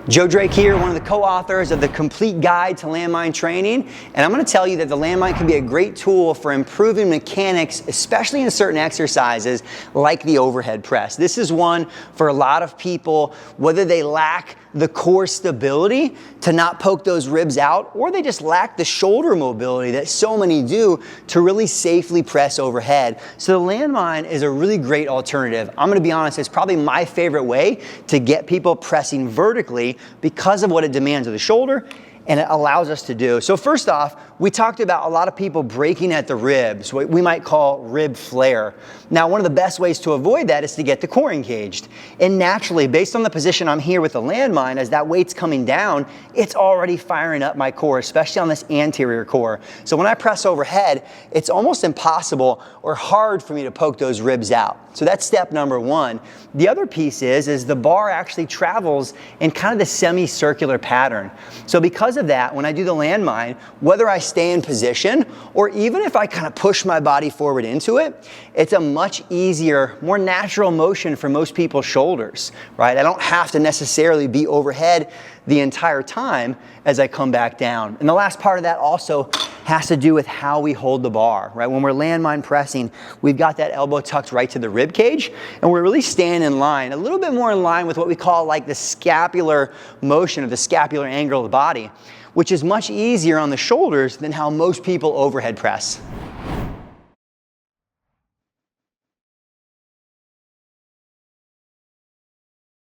Joe Drake here, one of the co-authors of the Complete Guide to Landmine Training, and I'm going to tell you that the landmine can be a great tool for improving mechanics, especially in certain exercises like the overhead press. This is one for a lot of people, whether they lack the core stability to not poke those ribs out, or they just lack the shoulder mobility that so many do to really safely press overhead. So the landmine is a really great alternative. I'm going to be honest, it's probably my favorite way to get people pressing vertically because of what it demands of the shoulder and it allows us to do. So first off, we talked about a lot of people breaking at the ribs, what we might call rib flare. Now, one of the best ways to avoid that is to get the core engaged. And naturally, based on the position I'm here with the landmine, as that weight's coming down, it's already firing up my core, especially on this anterior core. So when I press overhead, it's almost impossible or hard for me to poke those ribs out. So that's step number one. The other piece is the bar actually travels in kind of the semicircular pattern. So because of that, when I do the landmine, whether I stay in position or even if I kind of push my body forward into it, it's a much easier, more natural motion for most people's shoulders, right? I don't have to necessarily be overhead the entire time as I come back down. And the last part of that also has to do with how we hold the bar, right? When we're landmine pressing, we've got that elbow tucked right to the rib cage, and we're really staying in line, a little bit more in line with what we call like the scapular motion or the scapular angle of the body, which is much easier on the shoulders than how most people overhead press.